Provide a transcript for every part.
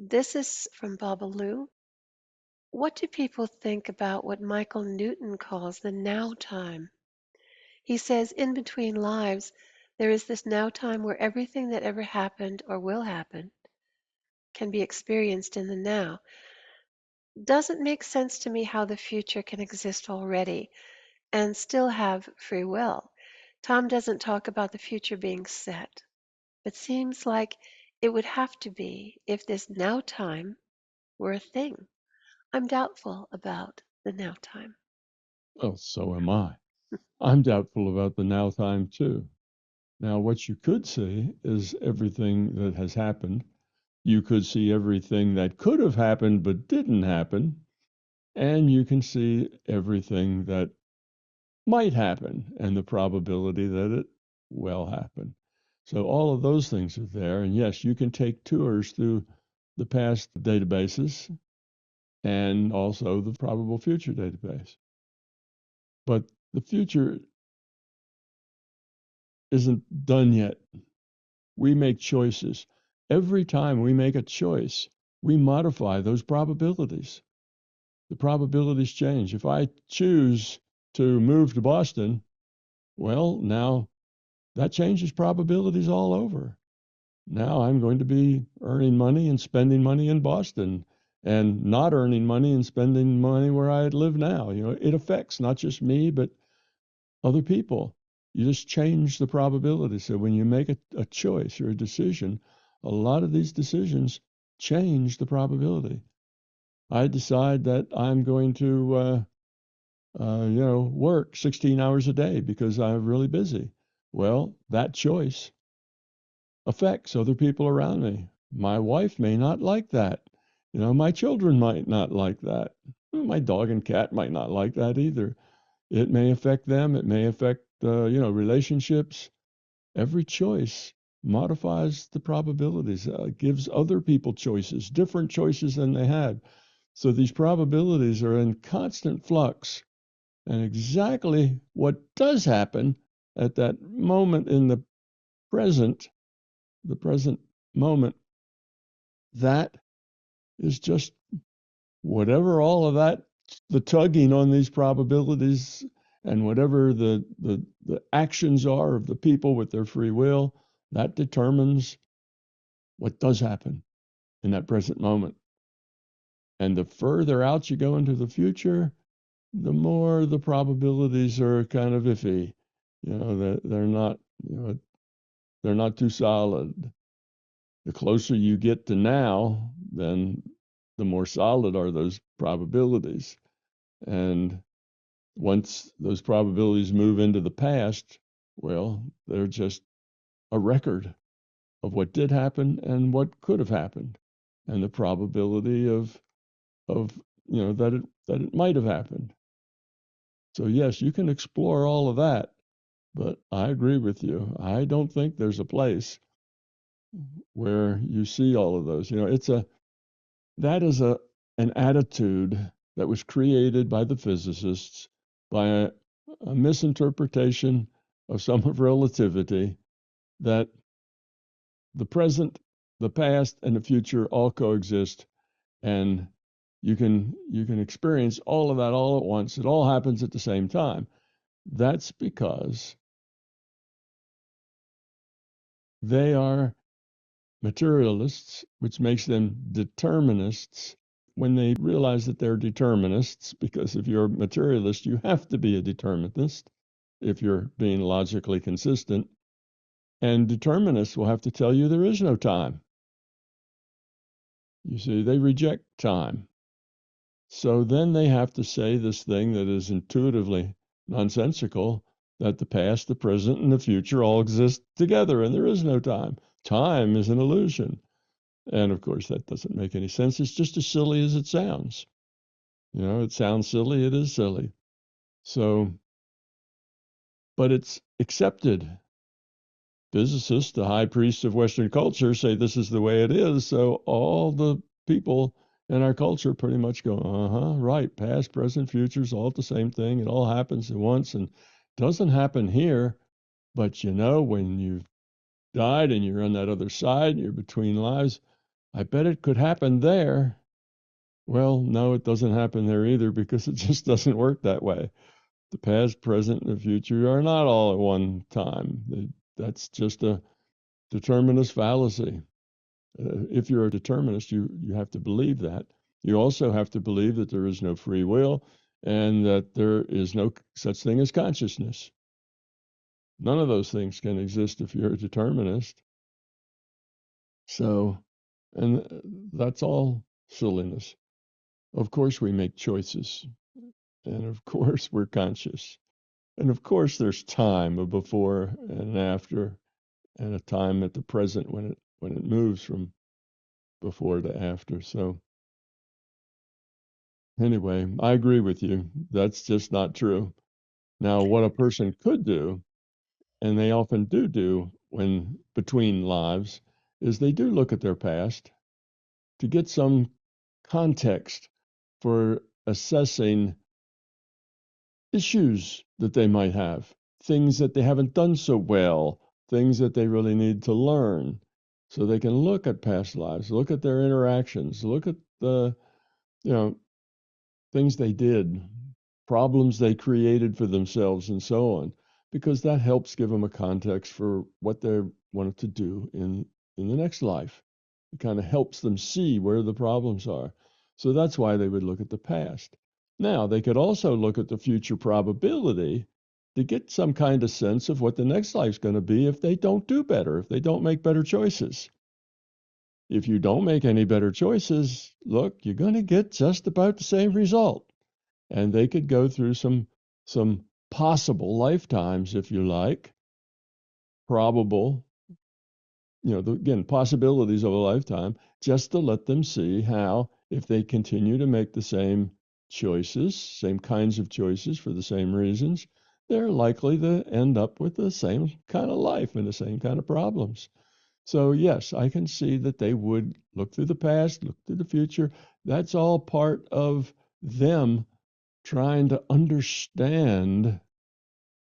This is from Babalu. What do people think about what Michael Newton calls the now time? He says in between lives, there is this now time where everything that ever happened or will happen can be experienced in the now. Doesn't make sense to me how the future can exist already and still have free will. Tom doesn't talk about the future being set, but seems like it would have to be if this now time were a thing. I'm doubtful about the now time. Well, so am I. I'm doubtful about the now time too. Now, what you could see is everything that has happened. You could see everything that could have happened but didn't happen. And you can see everything that might happen and the probability that it will happen. So all of those things are there. And yes, you can take tours through the past databases and also the probable future database. But the future isn't done yet. We make choices. Every time we make a choice, we modify those probabilities. The probabilities change. If I choose to move to Boston, well, now that changes probabilities all over. Now I'm going to be earning money and spending money in Boston and not earning money and spending money where I live now. It affects not just me, but other people. You just change the probability. So when you make a choice or a decision, a lot of these decisions change the probability. I decide that I'm going to, work 16 hours a day because I'm really busy. Well, that choice affects other people around me. My wife may not like that. My children might not like that. My dog and cat might not like that either. It may affect them. It may affect, relationships. Every choice modifies the probabilities, gives other people choices, different choices than they had. So these probabilities are in constant flux. And exactly what does happen at that moment in present, the present moment, that is just whatever all of that, the tugging on these probabilities and whatever the actions are of the people with their free will, that determines what does happen in that present moment. And the further out you go into the future, the more the probabilities are kind of iffy. They're not, they're not too solid. The closer you get to now, then the more solid are those probabilities. And once those probabilities move into the past, well, they're just a record of what did happen and what could have happened, and the probability of that it might have happened. So yes, you can explore all of that, but I agree with you. I don't think there's a place where you see all of those. That is an attitude that was created by the physicists by a misinterpretation of some of relativity, that the present, the past, and the future all coexist, and you can experience all of that all at once. It all happens at the same time. That's because they are materialists, which makes them determinists. When they realize that they're determinists, because if you're a materialist, you have to be a determinist if you're being logically consistent. And determinists will have to tell you there is no time. You see, they reject time. So then they have to say this thing that is intuitively nonsensical, that the past, the present, and the future all exist together, and there is no time. Time is an illusion. And of course, that doesn't make any sense. It's just as silly as it sounds. It sounds silly, it is silly. So, but it's accepted. Physicists, the high priests of Western culture, say this is the way it is. So all the people in our culture pretty much go, right, past, present, future's all the same thing. It all happens at once and doesn't happen here. But when you've died and you're on that other side, you're between lives, I bet it could happen there. Well, no, it doesn't happen there either because it just doesn't work that way. The past, present, and the future are not all at one time. That's just a determinist fallacy. If you're a determinist, you have to believe that. You also have to believe that there is no free will and that there is no such thing as consciousness. None of those things can exist if you're a determinist. So, and that's all silliness. Of course, we make choices, and of course, we're conscious. And of course, there's time, a before and an after, and a time at the present when it moves from before to after. So anyway, I agree with you. That's just not true. Now, what a person could do, and they often do when between lives, is they do look at their past to get some context for assessing issues that they might have, things that they haven't done so well, things that they really need to learn. So they can look at past lives, look at their interactions, look at the, you know, things they did, problems they created for themselves, and so on, because that helps give them a context for what they wanted to do in the next life. It kind of helps them see where the problems are. So that's why they would look at the past. Now, they could also look at the future probability to get some kind of sense of what the next life's going to be if they don't do better, if they don't make better choices. If you don't make any better choices, look, you're going to get just about the same result. And they could go through some possible lifetimes, if you like, probable, again, possibilities of a lifetime, just to let them see how, if they continue to make the same choices, same kinds of choices for the same reasons, they're likely to end up with the same kind of life and the same kind of problems. So, yes, I can see that they would look through the past, look through the future. That's all part of them trying to understand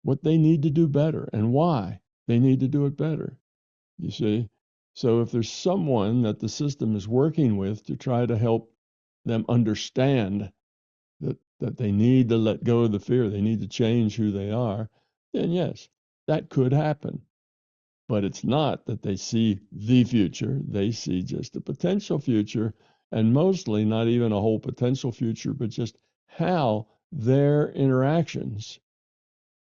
what they need to do better and why they need to do it better. You see? So if there's someone that the system is working with to try to help them understand that they need to let go of the fear, they need to change who they are, then yes, that could happen. But it's not that they see the future, they see just a potential future, and mostly not even a whole potential future, but just how their interactions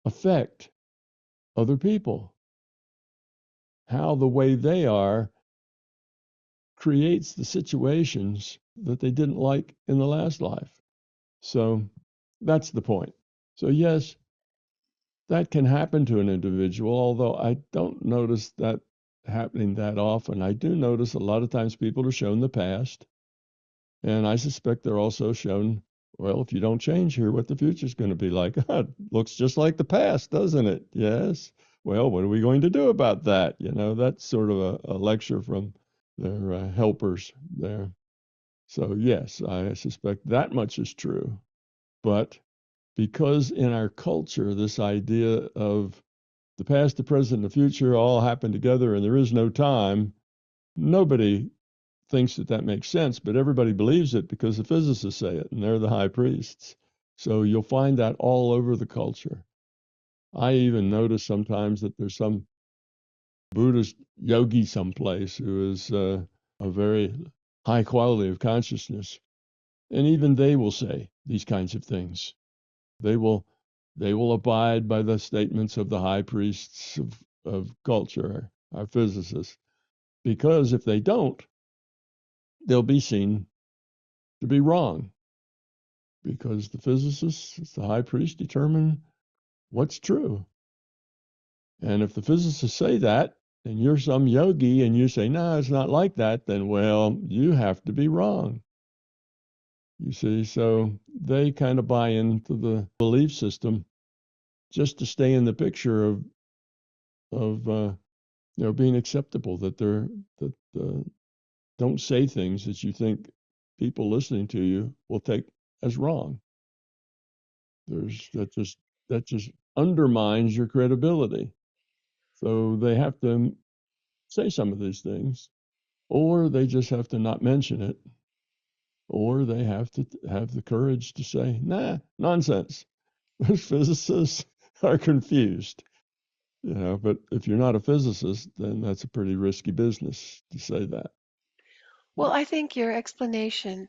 affect other people, how the way they are creates the situations that they didn't like in the last life. So that's the point. So, yes, that can happen to an individual, although I don't notice that happening that often. I do notice a lot of times people are shown the past, and I suspect they're also shown, well, if you don't change here, what the future's going to be like. It looks just like the past, doesn't it? Yes. Well, what are we going to do about that? That's sort of a lecture from their helpers there. So, yes, I suspect that much is true. But because in our culture, this idea of the past, the present, and the future all happen together and there is no time, nobody thinks that that makes sense, but everybody believes it because the physicists say it and they're the high priests. So you'll find that all over the culture. I even notice sometimes that there's some Buddhist yogi someplace who is a very high quality of consciousness. And even they will say these kinds of things. They will they will abide by the statements of the high priests of culture, our physicists, because if they don't, they'll be seen to be wrong. Because the physicists, the high priest, determine what's true. And if the physicists say that, and you're some yogi and you say, no, it's not like that, then, well, you have to be wrong. You see, so they kind of buy into the belief system just to stay in the picture of being acceptable. That don't say things that you think people listening to you will take as wrong. There's that just undermines your credibility. So they have to say some of these things or they just have to not mention it, or they have to have the courage to say, nah, nonsense. Most physicists are confused, but if you're not a physicist, then that's a pretty risky business to say that. Well, I think your explanation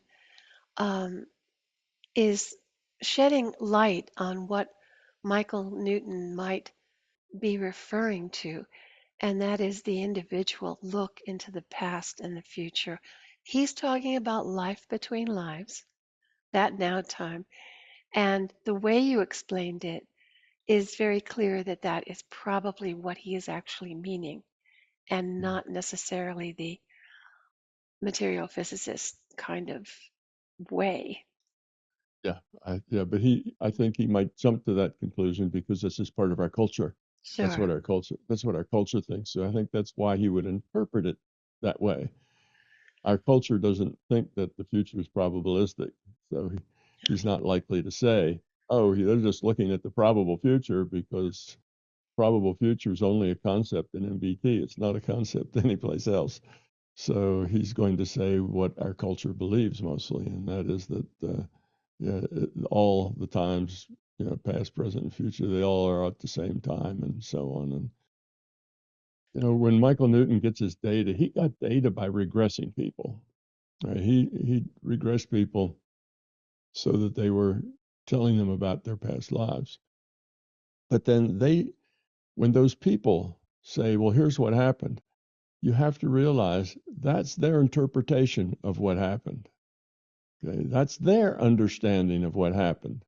um, is shedding light on what Michael Newton might be referring to, and that is the individual look into the past and the future. He's talking about life between lives, that now time, and the way you explained it is very clear that that is probably what he is actually meaning and not necessarily the material physicist kind of way. Yeah, but I think he might jump to that conclusion because this is part of our culture. Sure. That's what our culture thinks. So I think that's why he would interpret it that way. Our culture doesn't think that the future is probabilistic. So he's not likely to say, oh, they're just looking at the probable future, because probable future is only a concept in MBT. It's not a concept anyplace else. So he's going to say what our culture believes mostly, and that is that all the times, past, present, and future, they all are at the same time, and so on. And when Michael Newton gets his data, he got data by regressing people. Right? He regressed people so that they were telling them about their past lives. But then when those people say, "Well, here's what happened," you have to realize that's their interpretation of what happened. Okay? That's their understanding of what happened.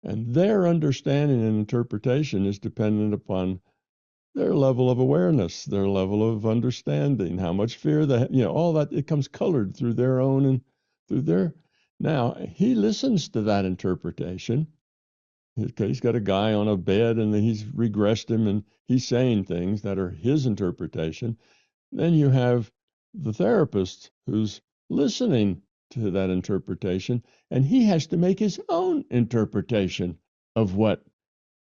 And their understanding and interpretation is dependent upon their level of awareness, their level of understanding, how much fear they, all that. It comes colored through their own and through their. Now, he listens to that interpretation. He's got a guy on a bed and he's regressed him and he's saying things that are his interpretation. Then you have the therapist who's listening to that interpretation, and he has to make his own interpretation of what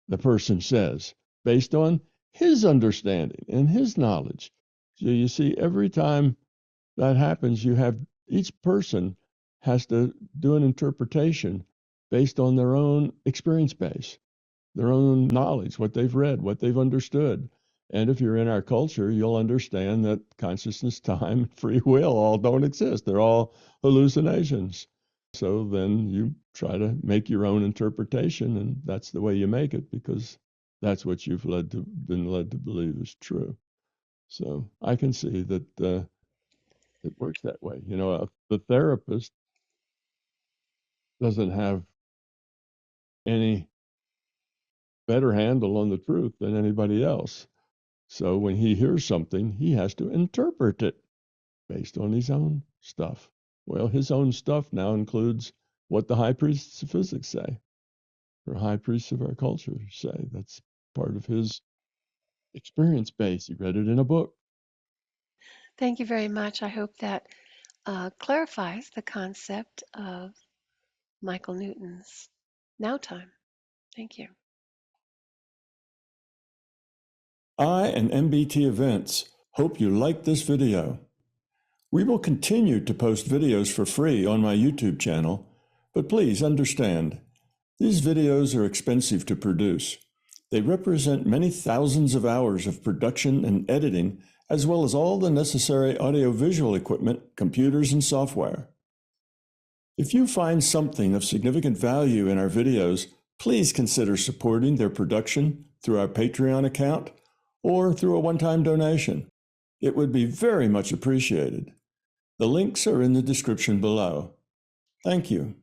the person says based on his understanding and his knowledge. So you see, every time that happens, you have each person has to do an interpretation based on their own experience base, their own knowledge, what they've read, what they've understood. And if you're in our culture, you'll understand that consciousness, time, free will all don't exist. They're all hallucinations. So then you try to make your own interpretation, and that's the way you make it, because that's what you've been led to believe is true. So I can see that it works that way. The therapist doesn't have any better handle on the truth than anybody else. So when he hears something, he has to interpret it based on his own stuff. Well, his own stuff now includes what the high priests of physics say, or high priests of our culture say. That's part of his experience base. He read it in a book. Thank you very much. I hope that clarifies the concept of Michael Newton's now time. Thank you. I and MBT Events hope you liked this video. We will continue to post videos for free on my YouTube channel, but please understand, these videos are expensive to produce. They represent many thousands of hours of production and editing, as well as all the necessary audiovisual equipment, computers, and software. If you find something of significant value in our videos, please consider supporting their production through our Patreon account or through a one-time donation. It would be very much appreciated. The links are in the description below. Thank you.